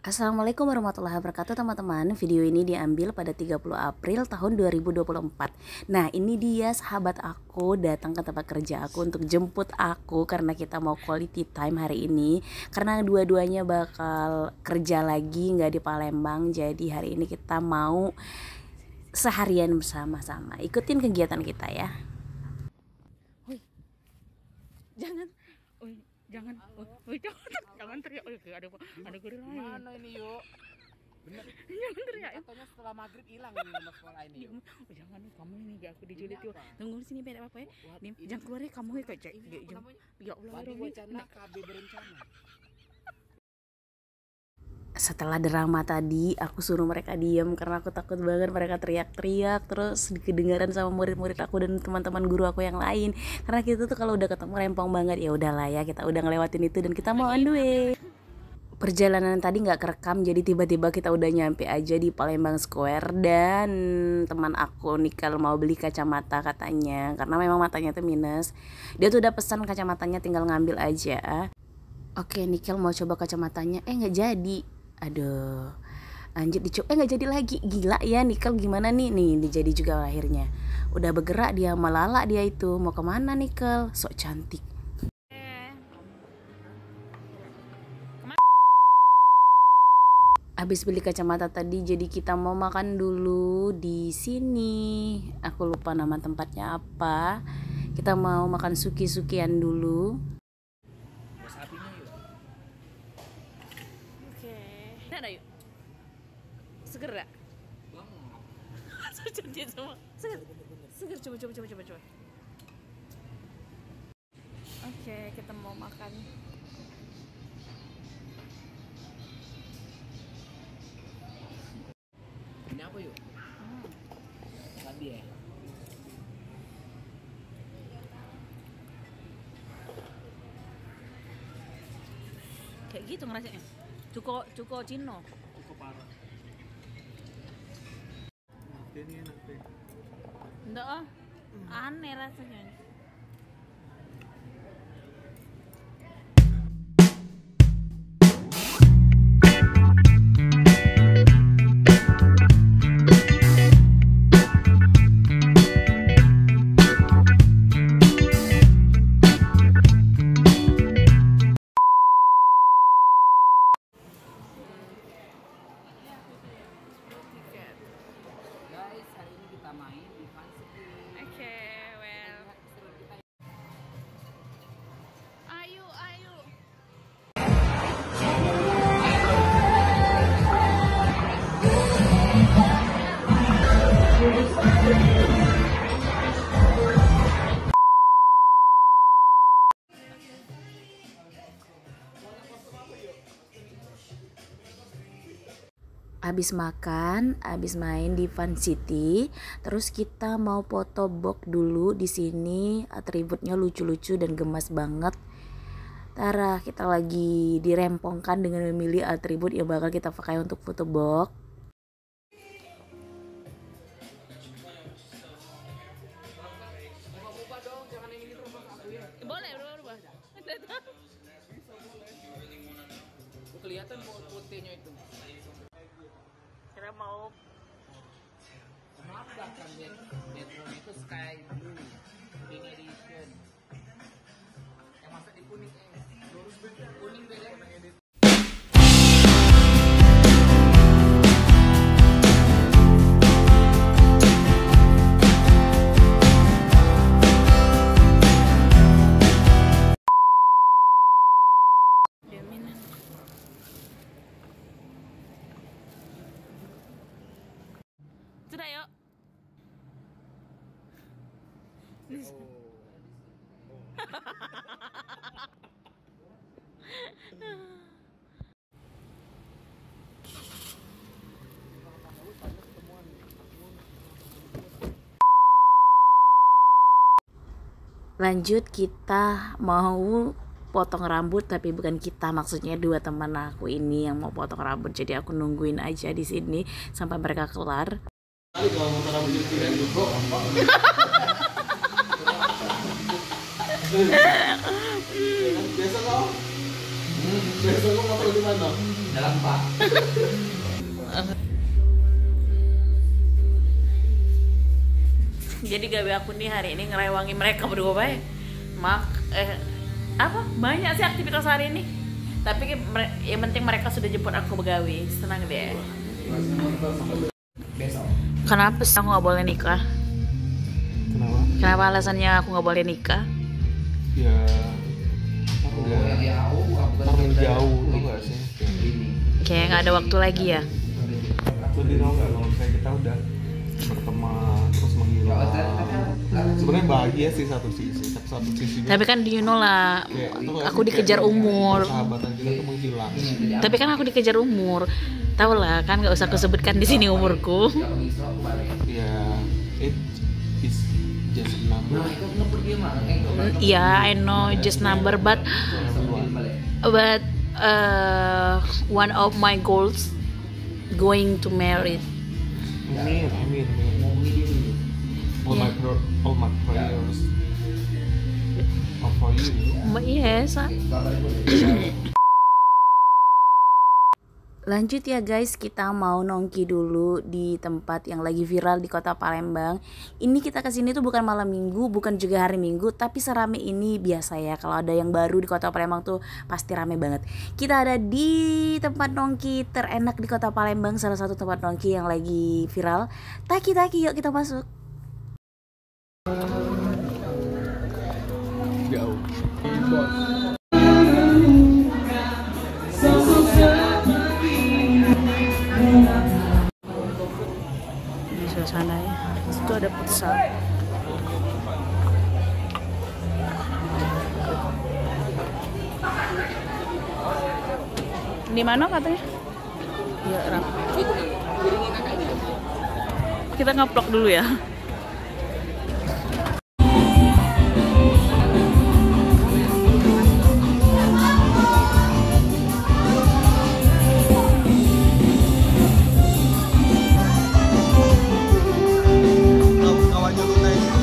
Assalamualaikum warahmatullahi wabarakatuh teman-teman. Video ini diambil pada 30 April tahun 2024. Nah, ini dia sahabat aku datang ke tempat kerja aku untuk jemput aku karena kita mau quality time hari ini. Karena dua-duanya bakal kerja lagi nggak di Palembang. Jadi hari ini kita mau seharian bersama-sama. Ikutin kegiatan kita ya. Jangan, jangan, jangan teriak. Ada goril lain. Mana ini yuk? Bener. Jangan teriak. Katanya setelah maghrib hilang ini nomor sekolah ini. Yuk. Jangan, kamu ini gak aku dijulit yuk. Tunggu di sini beda apa ya? Nim, jangan keluar ya kamu ya cek. Ya Allah, Wadi wacana KB berencana. Setelah drama tadi, aku suruh mereka diam karena aku takut banget mereka teriak-teriak terus kedengaran sama murid-murid aku dan teman-teman guru aku yang lain. Karena kita tuh kalau udah ketemu rempong banget, ya udahlah ya, kita udah ngelewatin itu dan kita mau on the way. Perjalanan tadi nggak kerekam, jadi tiba-tiba kita udah nyampe aja di Palembang Square dan teman aku Nikel mau beli kacamata katanya karena memang matanya tuh minus. Dia tuh udah pesan kacamatanya, tinggal ngambil aja. Oke, Nikel mau coba kacamatanya, nggak jadi. Aduh, lanjut dicoba, nggak jadi lagi. Gila ya Nikel, gimana nih? Nih dijadi juga akhirnya. Udah bergerak dia, melala dia itu. Mau kemana Nikel? Sok cantik. Habis beli kacamata tadi, jadi kita mau makan dulu di sini. Aku lupa nama tempatnya apa. Kita mau makan suki-sukian dulu. Sapinya yuk. Oke. Ada yuk. Seger gak? Cantik semua. Seger. Seger, coba. Oke, kita mau makan. Ini apa yuk? Sapi ya? Kayak gitu ngerasanya. Cuko Cino. Cukup parah. Ini enak deh. Enggak ah. Aneh rasanya. Guys, hari ini kita main di Fun City. Oke, well. Ayo. Habis makan, habis main di Fun City, terus kita mau foto box dulu di sini. Atributnya lucu-lucu dan gemas banget. Tara, kita lagi dirempongkan dengan memilih atribut yang bakal kita pakai untuk foto box. Ubah dong, jangan yang ini terus aku ya. Boleh berubah. Kelihatan putihnya itu. Kita mau Maaf kan Metro itu sky blue, pink edition. Yang masa di kuning kuning beda. jaminan. Sudah yuk. Lanjut kita mau potong rambut, tapi bukan kita, maksudnya dua teman aku ini yang mau potong rambut. Jadi aku nungguin aja di sini sampai mereka kelar. Kalau mau rambut jadi juga biasa kau. Besok mau foto di mana? Dalam Pak. Jadi gawe aku nih hari ini ngerewangi mereka berdua baik. Apa banyak sih aktivitas hari ini. Tapi yang penting mereka sudah jemput aku begawe. Senang deh. Besok. Kenapa sih aku nggak boleh nikah? Kenapa? Kenapa alasannya aku nggak boleh nikah? Ya Oh, yang jauh bukan terlalu jauh tuh nggak sih? ini. Kayak nggak ada waktu lagi ya. Jadi tau nggak kalau misalnya kita udah berteman terus menghilang, sebenarnya bahagia sih satu sisi, tapi satu sisinya Tapi kan you know lah, kayak, itu nggak aku sih, dikejar kayak umur. persahabatan kita tuh menghilang. Tapi kan aku dikejar umur. Tahu lah kan, nggak usah aku sebutkan di sini umurku. Ya, it is just a number. Nah, itu ngebut dia mah. Iya, I know just number, but one of my goals going to marry. Amin. All my prayers are for you. But yes, lanjut ya guys, kita mau nongki dulu di tempat yang lagi viral di kota Palembang. Ini kita kesini tuh bukan malam minggu, bukan juga hari minggu, tapi serame ini biasa ya. Kalau ada yang baru di kota Palembang tuh pasti rame banget. Kita ada di tempat nongki terenak di kota Palembang, salah satu tempat nongki yang lagi viral. Taki-taki, yuk kita masuk. Jauh. Di suasana ya, itu ada futsal. Di mana katanya? Ya, kita ngeplok dulu ya.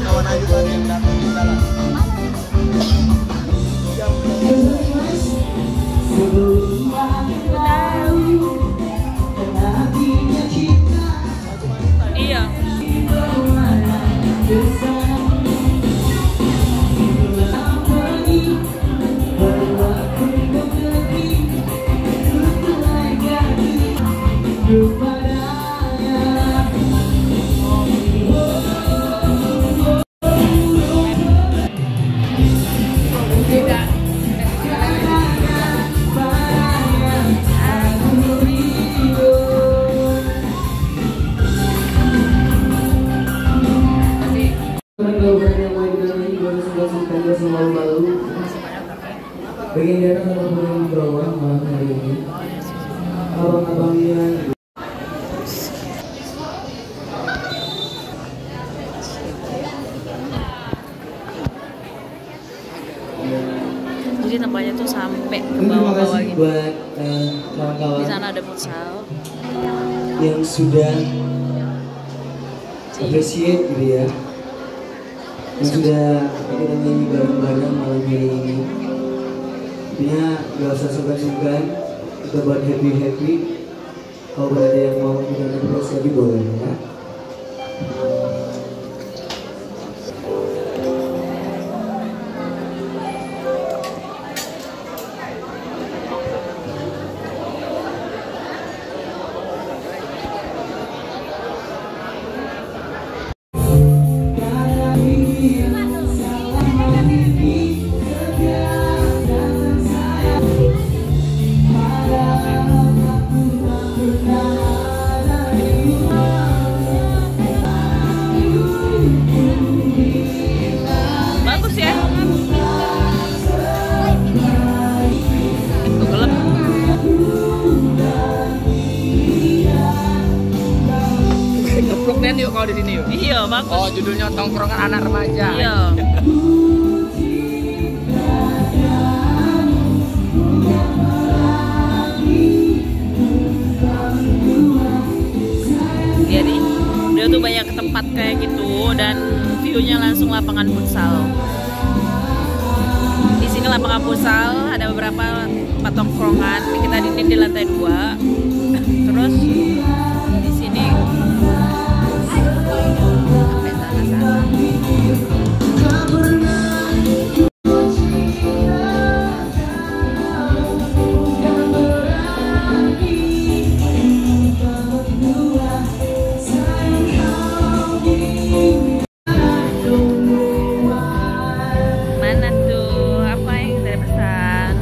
Kawan aja tadi yang datang di jalan. Iya. Pengen datang sama pengen bawah malam hari ini. Abang-abangnya Jadi tempatnya tuh sampai ke terima bawah-bawah kasih gitu. buat kawan-kawan Di sana ada futsal. yang sudah appreciate gitu ya, yang sudah kita nyanyi bareng-bareng malam hari ini. Intinya gak usah sungkan-sungkan, kita buat happy-happy. Kalau ada yang mau kita terus lagi boleh ya. Bagus ya. Itu gelap. Ngeploknya yuk kalau di sini yuk. Iya, bagus. Oh, judulnya tongkrongan anak remaja. Iya. Jadi dia tuh banyak tempat kayak gitu dan view-nya langsung lapangan futsal. Di sini ke lapangan futsal, ada beberapa tempat tongkrongan. Kita di lantai 2. Terus di sini sampai sana-sana. Mana tuh? Apa yang saya pesan?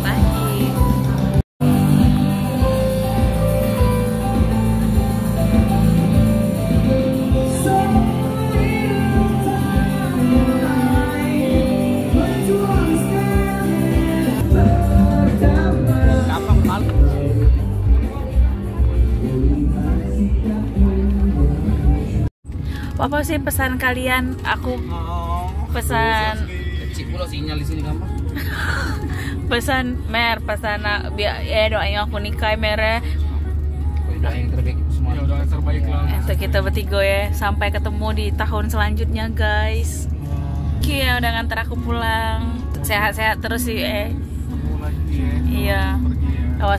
Pagi. Kapan malam? Apa sih pesan kalian? Aku pesan Cik pula sinyal di sini gampang. pesan mer pesan biar ya doain aku nikah mer Udah yang terbaik semua. Ya udah terbaik lah. untuk kita bertiga ya, sampai ketemu di tahun selanjutnya guys. Kia udah ngantar aku pulang, sehat-sehat terus sih Ketemu lagi ya. iya. Pergi ya. Awas.